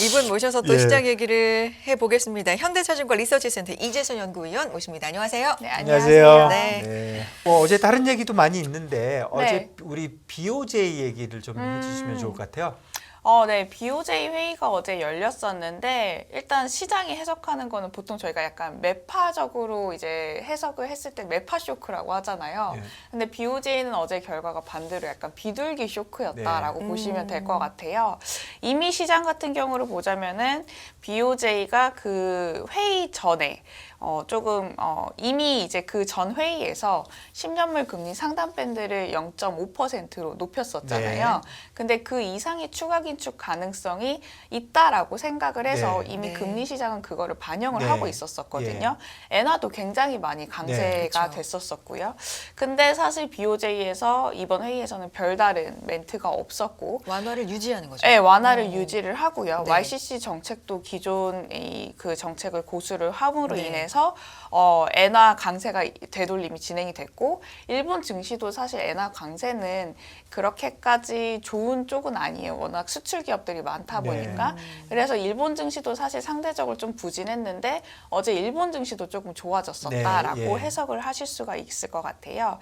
이분 모셔서 또 예. 시장 얘기를 해보겠습니다. 현대차증권 리서치센터 이재선 연구위원 모십니다. 안녕하세요. 네, 안녕하세요. 안녕하세요. 네. 네. 어제 다른 얘기도 많이 있는데 어제 네. 우리 BOJ 얘기를 좀 해주시면 좋을 것 같아요. 네, BOJ 회의가 어제 열렸었는데 일단 시장이 해석하는 거는 보통 저희가 약간 매파적으로 이제 해석을 했을 때 매파 쇼크라고 하잖아요. 네. 근데 BOJ는 어제 결과가 반대로 약간 비둘기 쇼크였다라고 네. 보시면 될 것 같아요. 이미 시장 같은 경우를 보자면은 BOJ가 그 회의 전에 이미 이제 그 전 회의에서 10년물 금리 상단 밴드를 0.5%로 높였었잖아요. 네. 근데 그 이상의 추가 긴축 가능성이 있다라고 생각을 해서 네. 이미 네. 금리 시장은 그거를 반영을 네. 하고 있었었거든요. 엔화도 굉장히 많이 강세가 그렇죠. 됐었었고요. 근데 사실 BOJ에서 이번 회의에서는 별다른 멘트가 없었고 완화를 유지하는 거죠. 네, 완화를 유지를 하고요. 네. YCC 정책도 기존 그 정책을 고수를 함으로 네. 인해서 엔화 강세가 되돌림이 진행이 됐고 일본 증시도 사실 엔화 강세는 그렇게까지 좋은 쪽은 아니에요. 워낙 수출 기업들이 많다 네. 보니까. 그래서 일본 증시도 사실 상대적으로 좀 부진했는데 어제 일본 증시도 조금 좋아졌었다라고 네, 예. 해석을 하실 수가 있을 것 같아요.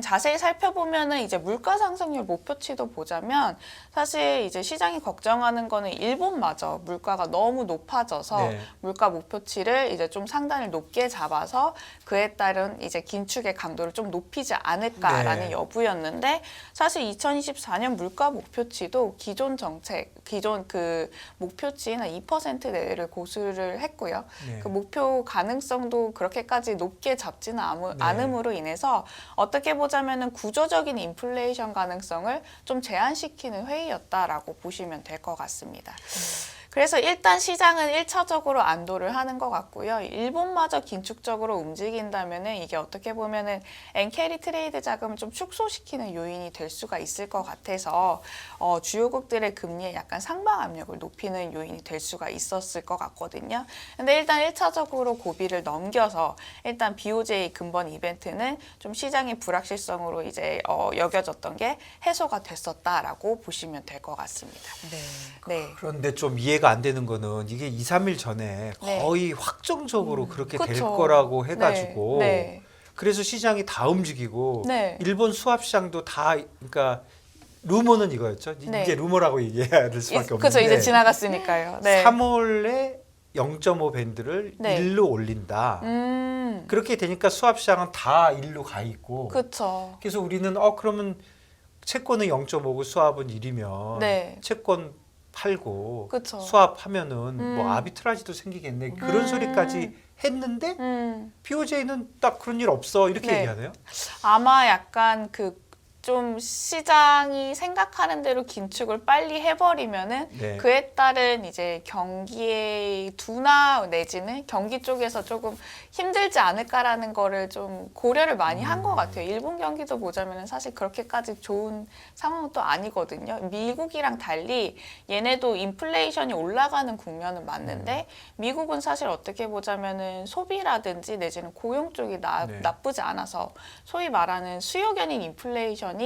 자세히 살펴보면은 이제 물가 상승률 목표치도 보자면 사실 이제 시장이 걱정하는 거는 일본마저 물가가 너무 높아져서 네. 물가 목표치를 이제 좀 상단을 높게 잡아서 그에 따른 이제 긴축의 강도를 좀 높이지 않을까라는 네. 여부였는데 사실 2024년 물가 목표치도 기존 정책, 기존 그 목표치인 한 2% 내외를 고수를 했고요. 네. 그 목표 가능성도 그렇게까지 높게 잡지는 네. 않음으로 인해서 어떻게 보자면은 구조적인 인플레이션 가능성을 좀 제한시키는 회의였다라고 보시면 될 것 같습니다. 그래서 일단 시장은 1차적으로 안도를 하는 것 같고요. 일본마저 긴축적으로 움직인다면은 이게 어떻게 보면은 엔캐리 트레이드 자금을 좀 축소시키는 요인이 될 수가 있을 것 같아서 주요국들의 금리에 약간 상방 압력을 높이는 요인이 될 수가 있었을 것 같거든요. 근데 일단 1차적으로 고비를 넘겨서 일단 BOJ 근본 이벤트는 좀 시장의 불확실성으로 이제 여겨졌던 게 해소가 됐었다라고 보시면 될 것 같습니다. 네. 네. 그런데 좀 이해가 안 되는 거는 이게 2, 3일 전에 네. 거의 확정적으로 그렇게 될 그쵸. 거라고 해가지고 네. 그래서 시장이 다 움직이고 네. 일본 수합 시장도 다 그러니까 루머는 이거였죠. 네. 이제 루머라고 얘기해야 될 수밖에 없는데 그렇죠. 이제 지나갔으니까요. 네. 3월에 0.5 밴드를 네. 1로 올린다. 그렇게 되니까 수합 시장은 다 1로 가 있고 그렇죠. 그래서 우리는 그러면 채권은 0.5고 수합은 1이면 네. 채권 팔고 그쵸. 수합하면은 뭐 아비트라지도 생기겠네 그런 소리까지 했는데 BOJ는 딱 그런 일 없어 이렇게 네. 얘기하네요. 아마 약간 좀 시장이 생각하는 대로 긴축을 빨리 해버리면은 네. 그에 따른 이제 경기의 둔화 내지는 경기 쪽에서 조금 힘들지 않을까라는 거를 좀 고려를 많이 한 것 같아요. 일본 경기도 보자면은 사실 그렇게까지 좋은 상황은 또 아니거든요. 미국이랑 달리 얘네도 인플레이션이 올라가는 국면은 맞는데 미국은 사실 어떻게 보자면은 소비라든지 내지는 고용 쪽이 네. 나쁘지 않아서 소위 말하는 수요견인 인플레이션이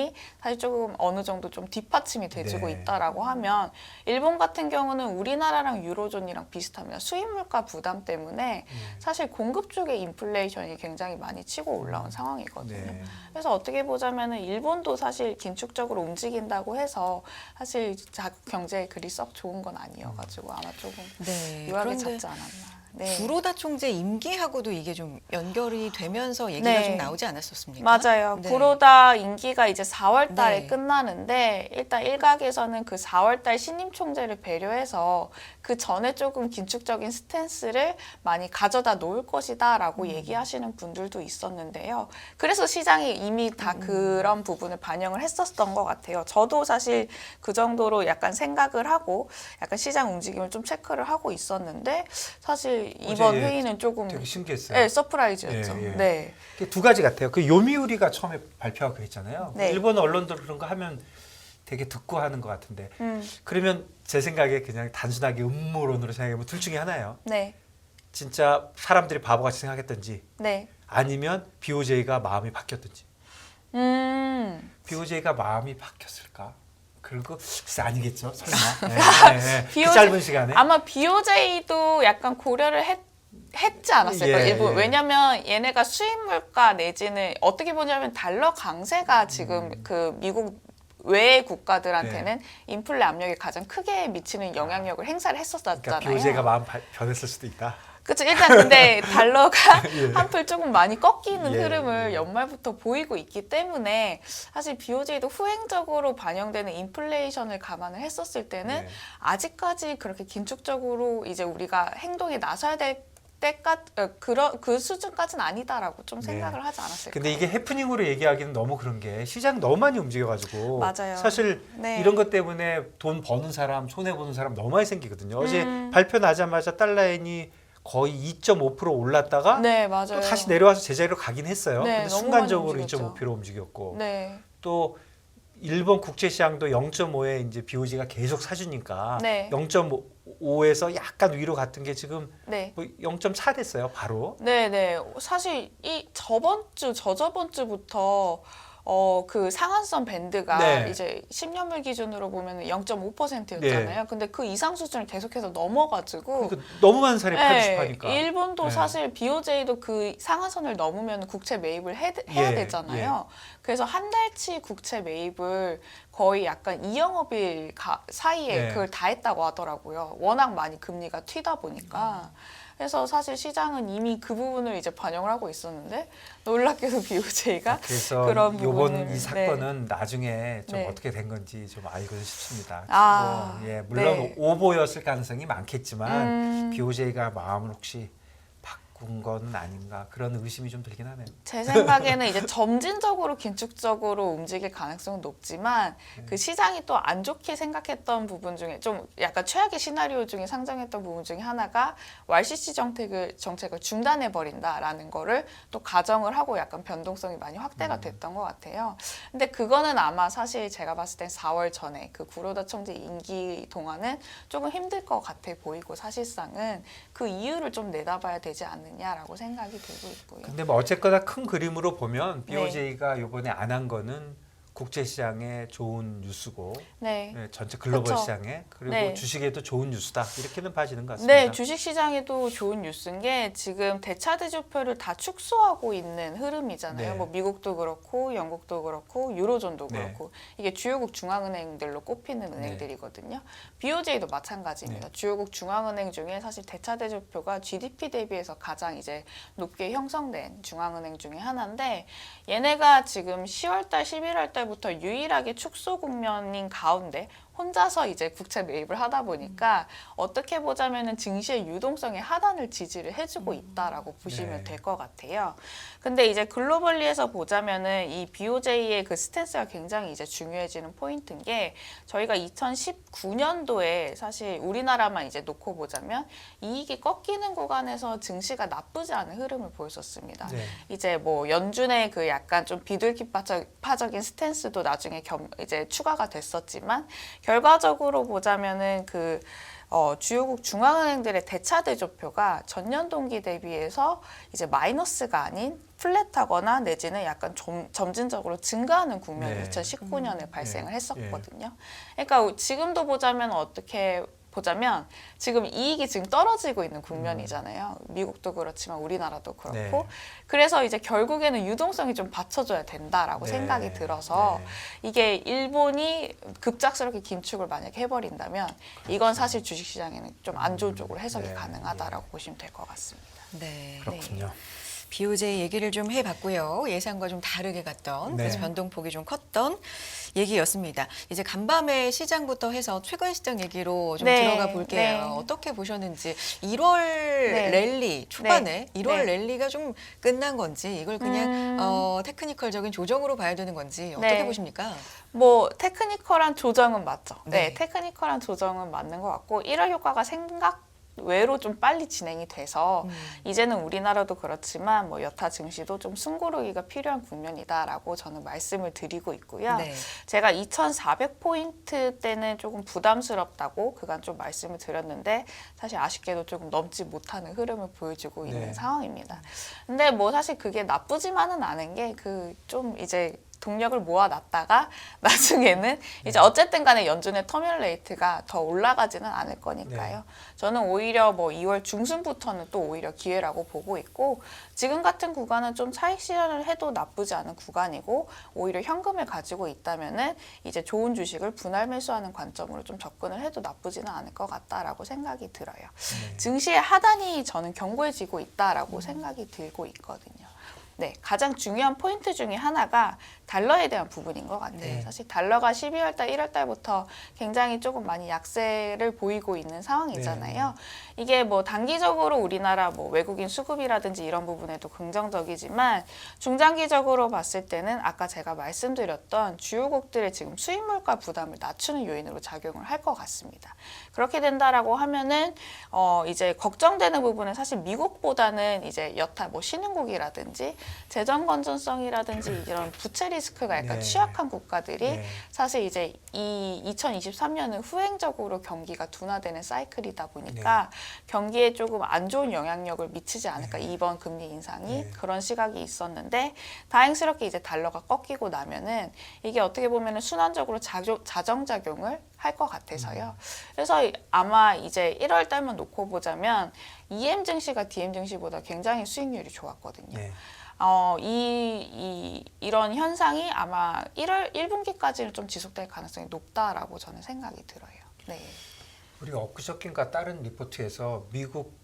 사실 조금 어느 정도 좀 뒷받침이 돼주고 네. 있다라고 하면 일본 같은 경우는 우리나라랑 유로존이랑 비슷합니다. 수입 물가 부담 때문에 사실 공급 쪽에 인플레이션이 굉장히 많이 치고 올라온 상황이거든요. 네. 그래서 어떻게 보자면은 일본도 사실 긴축적으로 움직인다고 해서 사실 자국 경제에 그리 썩 좋은 건 아니어가지고 아마 조금 네. 유하게 그런데 잡지 않았나. 네. 구로다 총재 임기하고도 이게 좀 연결이 되면서 얘기가 네. 좀 나오지 않았었습니까? 맞아요. 네. 구로다 임기가 이제 4월 달에 네. 끝나는데 일단 일각에서는 그 4월 달 신임 총재를 배려해서 그 전에 조금 긴축적인 스탠스를 많이 가져다 놓을 것이다라고 얘기하시는 분들도 있었는데요. 그래서 시장이 이미 다 그런 부분을 반영을 했었던 것 같아요. 저도 사실 그 정도로 약간 생각을 하고 약간 시장 움직임을 좀 체크를 하고 있었는데 사실 이번 어제 회의는 조금 되게 신기했어요. 네, 서프라이즈였죠. 예, 예. 네. 두 가지 같아요. 그 요미우리가 처음에 발표하고 그랬잖아요. 네. 일본 언론들 그런 거 하면 되게 듣고 하는 것 같은데 그러면 제 생각에 그냥 단순하게 음모론으로 생각하면 둘 중에 하나예요. 네. 진짜 사람들이 바보같이 생각했던지 네. 아니면 BOJ가 마음이 바뀌었든지. BOJ가 마음이 바뀌었을까? 그리고 글쎄 아니겠죠, 설마. 네, 네. 그 BOJ 짧은 시간에. 아마 BOJ도 약간 고려를 했지 않았을까요? 예, 일부 예. 왜냐면 얘네가 수입 물가 내지는 어떻게 보냐면 달러 강세가 지금 그 미국 외의 국가들한테는 인플레 압력이 가장 크게 미치는 영향력을 행사를 했었잖아요. 그러니까 BOJ가 마음 변했을 수도 있다. 그렇죠. 일단 근데 달러가 예. 한풀 조금 많이 꺾이는 예, 흐름을 예. 연말부터 보이고 있기 때문에 사실 BOJ도 후행적으로 반영되는 인플레이션을 감안을 했었을 때는 네. 아직까지 그렇게 긴축적으로 이제 우리가 행동에 나서야 될 그 수준까지는 아니다라고 좀 생각을 하지 않았을까요? 근데 이게 해프닝으로 얘기하기는 너무 그런 게 시장 너무 많이 움직여가지고 맞아요. 사실 네. 이런 것 때문에 돈 버는 사람 손해 보는 사람 너무 많이 생기거든요. 어제 음. 발표 나자마자 달러엔이 거의 2.5% 올랐다가 네, 맞아요. 또 다시 내려와서 제자리로 가긴 했어요. 네, 근데 너무 순간적으로 많이 움직였죠. 2.5% 움직였고 네. 또 일본 국제 시장도 0.5에 이제 BOJ가 계속 사주니까 네. 0.5에서 약간 위로 갔던 게 지금 네. 뭐 0.4 됐어요. 바로. 네네. 사실 이 저저번 주부터 그 상한선 밴드가 네. 이제 10년물 기준으로 보면 0.5%였잖아요. 근데 그 이상 수준을 계속해서 넘어가지고 그러니까 너무 많은 사람이 네, 팔고 싶으니까. 일본도 네. 사실 BOJ도 그 상한선을 넘으면 국채 매입을 해야 예, 되잖아요. 그래서 한 달치 국채 매입을 거의 약간 2영업일 사이에 네. 그걸 다 했다고 하더라고요. 워낙 많이 금리가 튀다 보니까. 그래서 사실 시장은 이미 그 부분을 이제 반영을 하고 있었는데 놀랍게도 BOJ가 그래서 그런 이번 부분을, 이 사건은 나중에 좀 네. 어떻게 된 건지 좀 알고 싶습니다. 아, 뭐, 물론 네. 오보였을 가능성이 많겠지만 음. BOJ가 마음을 혹시 바꾼 건 아닌가 그런 의심이 좀 들긴 하네요. 제 생각에는 이제 점진적으로 긴축적으로 움직일 가능성은 높지만 그 시장이 또 안 좋게 생각했던 부분 중에 좀 약간 최악의 시나리오 중에 상정했던 부분 중에 하나가 YCC 정책을 중단해 버린다라는 거를 또 가정을 하고 약간 변동성이 많이 확대가 됐던 것 같아요. 근데 그거는 아마 사실 제가 봤을 땐 4월 전에 그 구로다 총재 임기 동안은 조금 힘들 것 같아 보이고 사실상은 그 이유를 좀 내다봐야 되지 않느냐라고 생각이 들고 있고요. 근데 뭐 어쨌거나 큰 그림으로 보면 네. BOJ가 이번에 안 한 거는 국제 시장에 좋은 뉴스고 네. 전체 글로벌 그쵸. 시장에 그리고 네. 주식에도 좋은 뉴스다 이렇게는 봐지는 것 같습니다. 네, 주식시장에도 좋은 뉴스인 게 지금 대차대조표를 다 축소하고 있는 흐름이잖아요. 네. 뭐 미국도 그렇고 영국도 그렇고 유로존도 네. 그렇고 이게 주요국 중앙은행들로 꼽히는 은행들이거든요. BOJ도 마찬가지입니다. 네. 주요국 중앙은행 중에 사실 대차대조표가 GDP 대비해서 가장 이제 높게 형성된 중앙은행 중에 하나인데 얘네가 지금 10월달, 11월달부터 유일하게 축소 국면인 가운데 혼자서 이제 국채 매입을 하다 보니까 어떻게 보자면은 증시의 유동성의 하단을 지지를 해주고 있다라고 보시면 네. 될 것 같아요. 근데 이제 글로벌리에서 보자면은 이 BOJ의 그 스탠스가 굉장히 이제 중요해지는 포인트인 게 저희가 2019년도에 사실 우리나라만 이제 놓고 보자면 이익이 꺾이는 구간에서 증시가 나쁘지 않은 흐름을 보였었습니다. 네. 이제 뭐 연준의 그 약간 좀 비둘기파적인 스탠스도 나중에 이제 추가가 됐었지만 결과적으로 보자면은 그 주요국 중앙은행들의 대차대조표가 전년 동기 대비해서 이제 마이너스가 아닌 플랫하거나 내지는 약간 점진적으로 증가하는 국면이 네. 2019년에 발생을 네. 했었거든요. 그러니까 지금도 보자면 어떻게 보자면 지금 이익이 지금 떨어지고 있는 국면이잖아요. 미국도 그렇지만 우리나라도 그렇고 네. 그래서 이제 결국에는 유동성이 좀 받쳐줘야 된다라고 네. 생각이 들어서 네. 이게 일본이 급작스럽게 긴축을 만약에 해버린다면 이건 사실 주식시장에는 좀 안 좋은 쪽으로 해석이 네. 가능하다라고 보시면 될 것 같습니다. 네. 그렇군요. BOJ 얘기를 좀 해봤고요. 예상과 좀 다르게 갔던 네. 그래서 변동폭이 좀 컸던 얘기였습니다. 이제 간밤에 시장부터 해서 최근 시장 얘기로 좀 네. 들어가 볼게요. 네. 어떻게 보셨는지 1월 랠리 초반에 1월 네. 랠리가 좀 끝난 건지 이걸 그냥 테크니컬적인 조정으로 봐야 되는 건지 어떻게 네. 보십니까? 뭐 테크니컬한 조정은 맞죠. 네. 네, 테크니컬한 조정은 맞는 것 같고 1월 효과가 외로 좀 빨리 진행이 돼서 이제는 우리나라도 그렇지만 뭐 여타 증시도 좀 숨고르기가 필요한 국면이다라고 저는 말씀을 드리고 있고요. 네. 제가 2,400포인트 때는 조금 부담스럽다고 그간 좀 말씀을 드렸는데 사실 아쉽게도 조금 넘지 못하는 흐름을 보여주고 있는 네. 상황입니다. 근데 뭐 사실 그게 나쁘지만은 않은 게 그 좀 이제 동력을 모아놨다가 나중에는 이제 어쨌든 간에 연준의 터뷸 레이트가 더 올라가지는 않을 거니까요. 저는 오히려 뭐 2월 중순부터는 또 오히려 기회라고 보고 있고 지금 같은 구간은 좀 차익 실현을 해도 나쁘지 않은 구간이고 오히려 현금을 가지고 있다면은 이제 좋은 주식을 분할 매수하는 관점으로 좀 접근을 해도 나쁘지는 않을 것 같다라고 생각이 들어요. 증시의 하단이 저는 견고해지고 있다라고 생각이 들고 있거든요. 네, 가장 중요한 포인트 중에 하나가 달러에 대한 부분인 것 같아요. 네. 사실 달러가 12월 달, 1월 달부터 굉장히 조금 많이 약세를 보이고 있는 상황이잖아요. 이게 뭐 단기적으로 우리나라 뭐 외국인 수급이라든지 이런 부분에도 긍정적이지만 중장기적으로 봤을 때는 아까 제가 말씀드렸던 주요국들의 지금 수입 물가 부담을 낮추는 요인으로 작용을 할 것 같습니다. 그렇게 된다라고 하면은 이제 걱정되는 부분은 사실 미국보다는 이제 여타 뭐 신흥국이라든지 재정 건전성이라든지 이런 부채 리스크가 약간 네. 취약한 국가들이 네. 사실 이제 이 2023년은 후행적으로 경기가 둔화되는 사이클이다 보니까 경기에 조금 안 좋은 영향력을 미치지 않을까 이번 금리 인상이 그런 시각이 있었는데 다행스럽게 이제 달러가 꺾이고 나면은 이게 어떻게 보면은 순환적으로 자정작용을 할 것 같아서요. 그래서 아마 이제 1월 달만 놓고 보자면 EM 증시가 DM 증시보다 굉장히 수익률이 좋았거든요. 네. 이런 현상이 아마 1분기까지는 좀 지속될 가능성이 높다라고 저는 생각이 들어요. 네. 우리가 엊그저께인가 다른 리포트에서 미국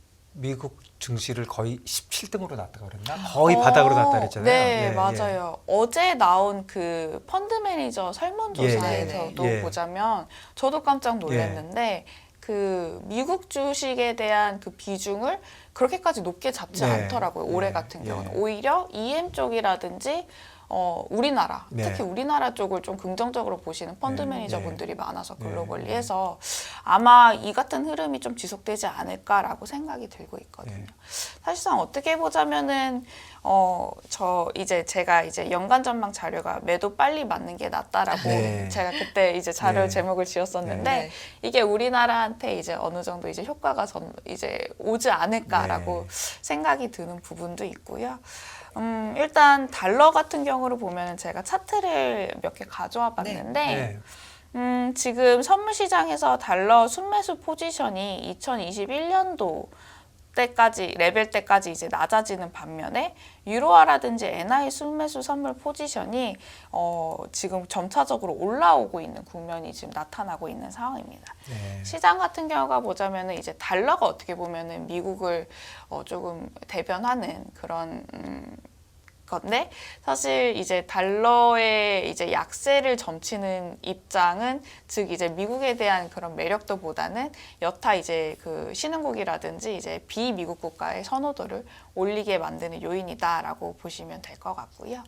증시를 거의 17등으로 났다고 그랬나? 거의 바닥으로 났다 그랬잖아요. 네, 예, 맞아요. 어제 나온 그 펀드 매니저 설문조사에서도 예. 보자면 저도 깜짝 놀랐는데 그 미국 주식에 대한 그 비중을 그렇게까지 높게 잡지 네. 않더라고요. 올해 네. 같은 경우는. 예. 오히려 EM 쪽이라든지 우리나라, 네. 특히 우리나라 쪽을 좀 긍정적으로 보시는 펀드 네. 매니저분들이 네. 많아서 네. 글로벌리해서 아마 이 같은 흐름이 좀 지속되지 않을까라고 생각이 들고 있거든요. 네. 사실상 어떻게 보자면은 제가 이제 연간 전망 자료가 매도 빨리 맞는 게 낫다라고 네. 제가 그때 이제 자료 네. 제목을 지었었는데 네. 이게 우리나라한테 이제 어느 정도 이제 효과가 이제 오지 않을까라고 생각이 드는 부분도 있고요. 일단 달러 같은 경우를 보면 제가 차트를 몇 개 가져와 봤는데 네. 지금 선물 시장에서 달러 순매수 포지션이 2021년도 때까지 레벨 때까지 이제 낮아지는 반면에 유로화라든지 엔화의 순매수 선물 포지션이 지금 점차적으로 올라오고 있는 국면이 지금 나타나고 있는 상황입니다. 네. 시장 같은 경우가 보자면은 이제 달러가 어떻게 보면은 미국을 조금 대변하는 그런 건데 사실 이제 달러의 이제 약세를 점치는 입장은 즉 이제 미국에 대한 그런 매력도보다는 여타 이제 그 신흥국이라든지 이제 비미국 국가의 선호도를 올리게 만드는 요인이다라고 보시면 될 것 같고요.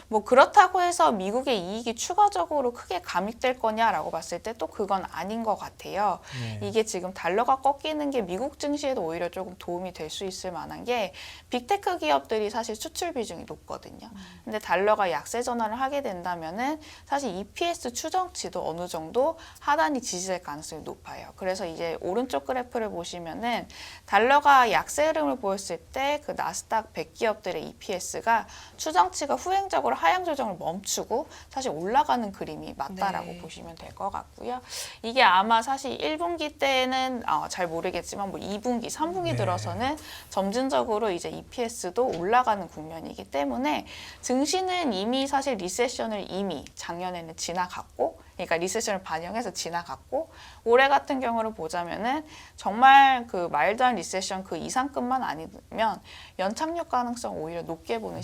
뭐 그렇다고 해서 미국의 이익이 추가적으로 크게 감익될 거냐라고 봤을 때 또 그건 아닌 것 같아요. 네. 이게 지금 달러가 꺾이는 게 미국 증시에도 오히려 조금 도움이 될 수 있을 만한 게 빅테크 기업들이 사실 수출 비중이 높거든요. 근데 달러가 약세 전환을 하게 된다면은 사실 EPS 추정치도 어느 정도 하단이 지지될 가능성이 높아요. 그래서 이제 오른쪽 그래프를 보시면은 달러가 약세 흐름을 보였을 때 그 나스닥 100 기업들의 EPS가 추정치가 후행적으로 하향 조정을 멈추고 사실 올라가는 그림이 맞다라고 네. 보시면 될 것 같고요. 이게 아마 사실 1분기 때는 잘 모르겠지만 뭐 2분기, 3분기 네. 들어서는 점진적으로 이제 EPS도 올라가는 국면이기 때문에 증시는 이미 사실 리세션을 이미 작년에는 지나갔고 그러니까 리세션을 반영해서 지나갔고 올해 같은 경우를 보자면은 정말 그 마일드한 리세션 그 이상급만 아니면 연착륙 가능성 오히려 높게 보는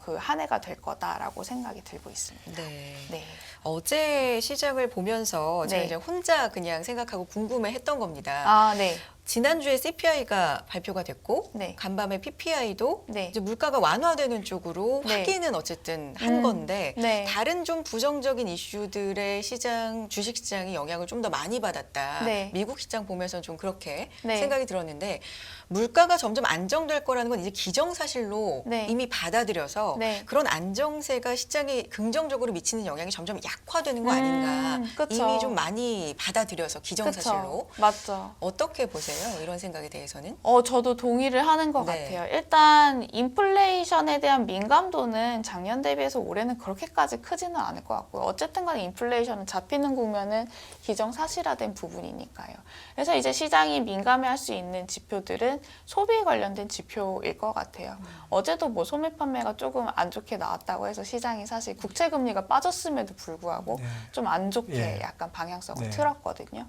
그 한 해가 될 거다라고 생각이 들고 있습니다. 네. 네. 어제 시장을 보면서 제가 네. 이제 혼자 그냥 생각하고 궁금해했던 겁니다. 아, 네. 지난주에 CPI가 발표가 됐고 네. 간밤에 PPI도 네. 이제 물가가 완화되는 쪽으로 네. 확인은 어쨌든 한 건데 네. 다른 좀 부정적인 이슈들의 시장, 주식 시장이 영향을 좀 더 많이 받았다. 네. 미국 시장 보면서 좀 그렇게 네. 생각이 들었는데 물가가 점점 안정될 거라는 건 이제 기정사실로 네. 이미 받아들여서 네. 그런 안정세가 시장에 긍정적으로 미치는 영향이 점점 약화되는 거 아닌가. 그쵸. 이미 좀 많이 받아들여서 기정사실로. 그쵸. 맞죠. 어떻게 보세요? 이런 생각에 대해서는? 저도 동의를 하는 것 네. 같아요. 일단 인플레이션에 대한 민감도는 작년 대비해서 올해는 그렇게까지 크지는 않을 것 같고요. 어쨌든 간에 인플레이션은 잡히는 국면은 기정사실화된 부분이니까요. 그래서 이제 시장이 민감해할 수 있는 지표들은 소비에 관련된 지표일 것 같아요. 어제도 뭐 소매 판매가 조금 안 좋게 나왔다고 해서 시장이 사실 국채 금리가 빠졌음에도 불구하고 네. 좀 안 좋게 예. 약간 방향성을 네. 틀었거든요.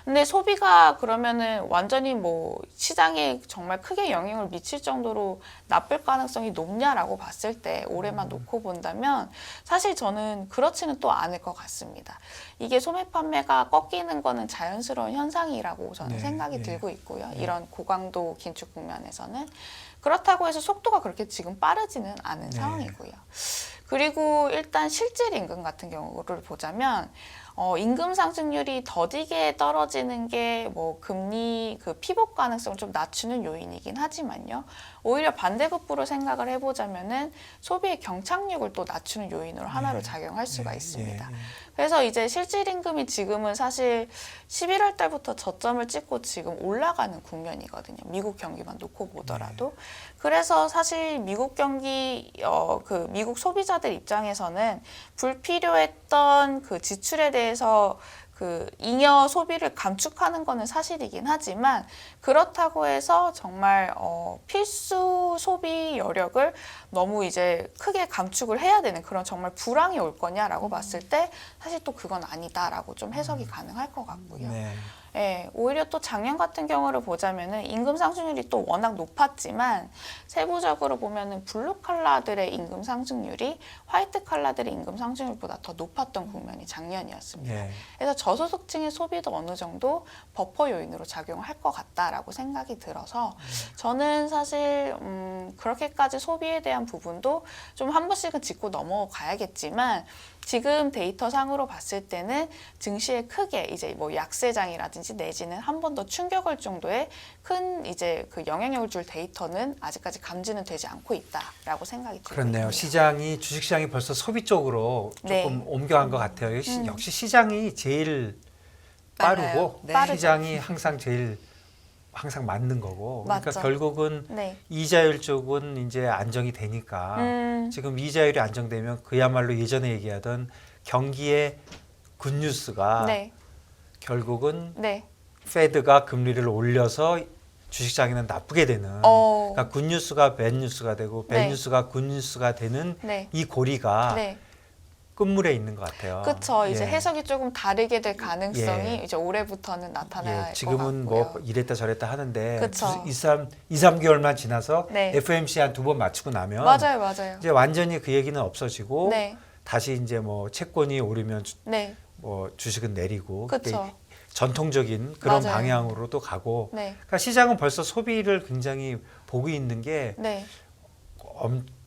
근데 소비가 그러면은 완전히 뭐 시장에 정말 크게 영향을 미칠 정도로 나쁠 가능성이 높냐라고 봤을 때 올해만 놓고 본다면 사실 저는 그렇지는 또 않을 것 같습니다. 이게 소매 판매가 꺾이는 거는 자연스러운 현상이라고 저는 네, 생각이 네. 들고 있고요. 네. 이런 고강도 긴축 국면에서는 그렇다고 해서 속도가 그렇게 지금 빠르지는 않은 네. 상황이고요. 그리고 일단 실질 임금 같은 경우를 보자면 임금 상승률이 더디게 떨어지는 게 뭐 금리 그 피복 가능성을 좀 낮추는 요인이긴 하지만요. 오히려 반대급부로 생각을 해보자면은 소비의 경착륙을 또 낮추는 요인으로 하나로 네. 작용할 수가 예, 있습니다. 예, 예. 그래서 이제 실질 임금이 지금은 사실 11월 달부터 저점을 찍고 지금 올라가는 국면이거든요. 미국 경기만 놓고 보더라도. 그래서 사실 미국 경기 그 미국 소비자들 입장에서는 불필요했던 그 지출에 대해서 그 잉여 소비를 감축하는 거는 사실이긴 하지만 그렇다고 해서 정말 필수 소비 여력을 너무 이제 크게 감축을 해야 되는 그런 정말 불황이 올 거냐라고 봤을 때 사실 또 그건 아니다라고 좀 해석이 가능할 것 같고요. 네. 예, 오히려 또 작년 같은 경우를 보자면은 임금 상승률이 또 워낙 높았지만 세부적으로 보면은 블루 칼라들의 임금 상승률이 화이트 칼라들의 임금 상승률보다 더 높았던 국면이 작년이었습니다. 예. 그래서 저소득층의 소비도 어느 정도 버퍼 요인으로 작용할 것 같다라고 생각이 들어서 저는 사실 그렇게까지 소비에 대한 부분도 좀 한 번씩은 짚고 넘어가야겠지만 지금 데이터 상으로 봤을 때는 증시에 크게 이제 뭐 약세장이라든지 내지는 한 번 더 충격을 정도의 큰 이제 그 영향력을 줄 데이터는 아직까지 감지는 되지 않고 있다라고 생각이 들고요. 그렇네요. 시장이 주식시장이 벌써 소비 쪽으로 조금 네. 옮겨간 것 같아요. 역시 시장이 제일 빨라요. 빠르고 네. 빠르죠. 시장이 항상 맞는 거고. 그러니까 맞죠. 결국은 네. 이자율 쪽은 이제 안정이 되니까 지금 이자율이 안정되면 그야말로 예전에 얘기하던 경기의 굿뉴스가 네. 결국은 네. 페드가 금리를 올려서 주식시장에는 나쁘게 되는 그러니까 굿뉴스가 배뉴스가 되고 네. 배뉴스가 굿뉴스가 되는 네. 이 고리가 네. 끝물에 있는 것 같아요. 그렇죠. 이제 예. 해석이 조금 다르게 될 가능성이 예. 이제 올해부터는 나타날 예, 지금은 것 같고요. 뭐 이랬다 저랬다 하는데 그쵸. 2, 3개월만 지나서 네. FOMC 한 2번 맞추고 나면 맞아요, 맞아요. 이제 완전히 그 얘기는 없어지고 네, 다시 이제 뭐 채권이 오르면 네, 뭐 주식은 내리고 그렇죠. 전통적인 그런 맞아요. 방향으로도 가고 네, 그러니까 시장은 벌써 소비를 굉장히 보고 있는 게 네.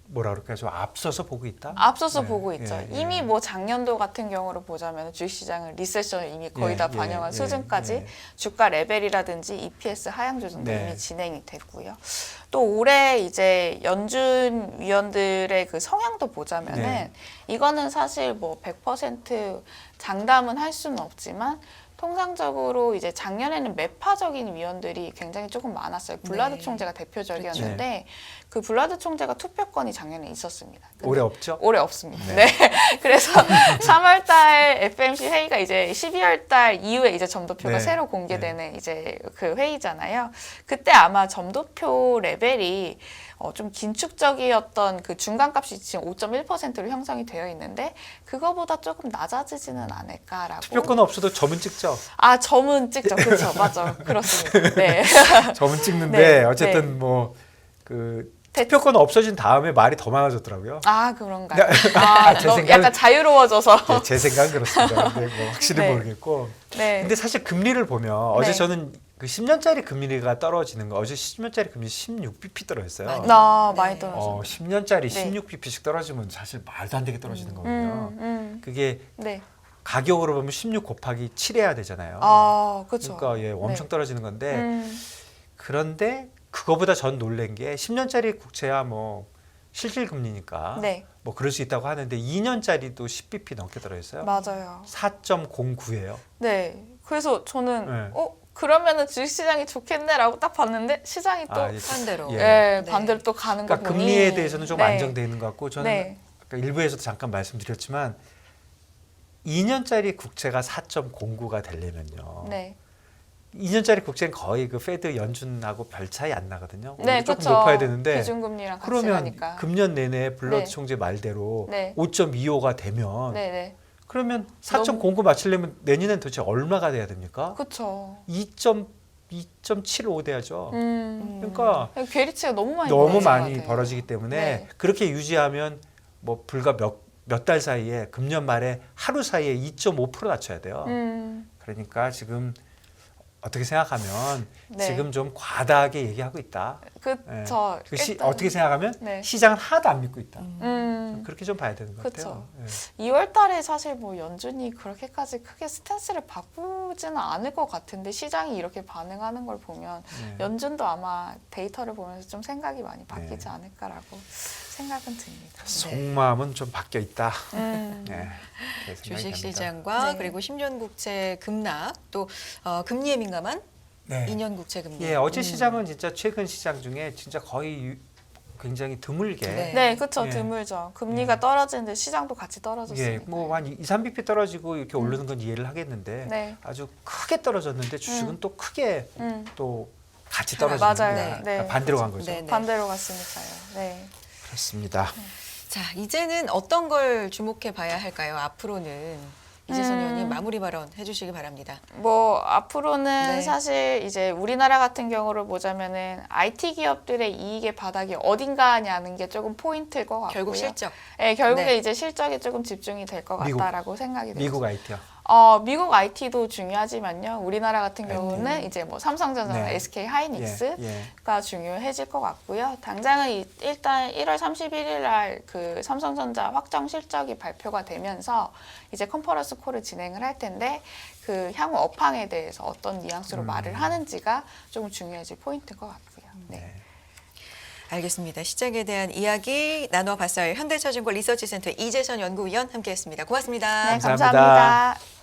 뭐라 그럴까요? 좀 앞서서 보고 있다. 앞서서 네, 보고 있죠. 예, 예. 이미 뭐 작년도 같은 경우를 보자면 주식시장은 리세션을 이미 거의 다 반영한 수준까지 예. 주가 레벨이라든지 EPS 하향 조정도 네. 이미 진행이 됐고요. 또 올해 이제 연준 위원들의 그 성향도 보자면은 네. 이거는 사실 뭐 100% 장담은 할 수는 없지만 통상적으로 이제 작년에는 매파적인 위원들이 굉장히 조금 많았어요. 블라드 네. 총재가 대표적이었는데 그 블라드 총재가 투표권이 작년에 있었습니다. 근데 올해 없죠? 올해 없습니다. 네. 그래서 3월 달 FMC 회의가 이제 12월 달 이후에 이제 점도표가 네. 새로 공개되는 이제 그 회의잖아요. 그때 아마 점도표 레벨이 좀 긴축적이었던 그 중간값이 지금 5.1%로 형성이 되어 있는데 그거보다 조금 낮아지지는 않을까라고. 투표권 없어도 점은 찍죠. 아, 점은 찍죠. 그렇죠. 맞아. 그렇습니다. 네. 점은 찍는데 네, 어쨌든 뭐 그 투표권 없어진 다음에 말이 더 많아졌더라고요. 아, 그런가요? 아, 제 너무 생각은- 약간 자유로워져서. 네, 제 생각은 그렇습니다. 근데 뭐 확실히 네. 모르겠고. 네. 근데 사실 금리를 보면 어제 네. 저는 그 10년짜리 금리가 떨어지는 거 어제 10년짜리 금리 16bp 떨어졌어요. 나 네. 많이 떨어졌어요. 10년짜리 네. 16bp씩 떨어지면 사실 말도 안 되게 떨어지는 거거든요. 그게 네. 가격으로 보면 16 곱하기 7 해야 되잖아요. 아, 그렇죠. 그러니까 예, 엄청 네. 떨어지는 건데 음, 그런데 그거보다 전 놀란 게 10년짜리 국채야 뭐 실질 금리니까 네, 뭐 그럴 수 있다고 하는데 2년짜리도 10bp 넘게 들어있어요. 맞아요. 4.09예요. 네, 그래서 저는 네. 그러면은 주식시장이 좋겠네라고 딱 봤는데 시장이 또 반대로. 예. 예, 네. 반대로 또 가는 거 그러니까 보니 금리에 대해서는 좀 네. 안정돼 있는 것 같고 저는 네. 아까 일부에서도 잠깐 말씀드렸지만 2년짜리 국채가 4.09가 되려면요. 네. 2년짜리 국채는 거의 그 페드 연준하고 별 차이 안 나거든요. 네, 오히려 조금 그렇죠. 높아야 되는데 기준금리랑 같이 그러면 가니까. 금년 내내 블러드 네. 총재 말대로 네. 5.25가 되면 네, 네. 그러면 4.09 맞추려면 내년엔 도대체 얼마가 돼야 됩니까? 그렇죠. 2.75 돼야죠. 그러니까 괴리 차이가 너무 많이 너무 벌어질 것 많이 같아요. 벌어지기 때문에 네. 그렇게 유지하면 뭐 불과 몇 달 사이에 금년 말에 하루 사이에 2.5% 낮춰야 돼요. 그러니까 지금 어떻게 생각하면 네. 지금 좀 과다하게 얘기하고 있다. 그렇죠. 예. 어떻게 생각하면 네. 시장은 하나도 안 믿고 있다. 그렇게 좀 봐야 되는 것 그쵸. 같아요. 2월 달에 사실 뭐 연준이 그렇게까지 크게 스탠스를 바꾸지는 않을 것 같은데 시장이 이렇게 반응하는 걸 보면 네. 연준도 아마 데이터를 보면서 좀 생각이 많이 바뀌지 네. 않을까라고 생각은 듭니다. 속마음은 좀 바뀌어 있다. 음. 네. 그렇게 생각이 됩니다. 주식시장과 네. 그리고 10년 국채 급락 또 금리에 민감한 네. 2년 국채 금리. 예, 어제 시장은 진짜 최근 시장 중에 진짜 거의 굉장히 드물게 네. 네, 그렇죠. 예. 드물죠. 금리가 떨어지는데 시장도 같이 떨어졌으니까. 예, 뭐한 2, 3bp 떨어지고 이렇게 오르는 건 이해를 하겠는데 네. 아주 크게 떨어졌는데 주식은 또 크게 또 같이 하나, 떨어지는 맞아요. 거예요. 네. 그러니까 반대로 간 거죠. 네, 네. 반대로 갔으니까요. 네. 그렇습니다. 자, 이제는 어떤 걸 주목해 봐야 할까요? 앞으로는 이재선 의원님 마무리 발언 해주시기 바랍니다. 뭐 앞으로는 네. 사실 이제 우리나라 같은 경우를 보자면은 IT 기업들의 이익의 바닥이 어딘가냐는 게 조금 포인트일 것 같고요. 결국 실적. 네, 결국에 네. 이제 실적에 조금 집중이 될 것 미국. 같다라고 생각이 들어요. 미국 IT요. 미국 IT도 중요하지만요. 우리나라 같은 경우는 이제 뭐 삼성전자나 네. SK 하이닉스가 예. 중요해질 것 같고요. 당장은 일단 1월 31일 날 그 삼성전자 확정 실적이 발표가 되면서 이제 컨퍼런스 콜을 진행을 할 텐데 그 향후 업황에 대해서 어떤 뉘앙스로 말을 하는지가 조금 중요해질 포인트인 것 같고요. 네. 네. 알겠습니다. 시장에 대한 이야기 나눠봤어요. 현대차증권 리서치센터 이재선 연구위원 함께했습니다. 고맙습니다. 네, 감사합니다. 감사합니다.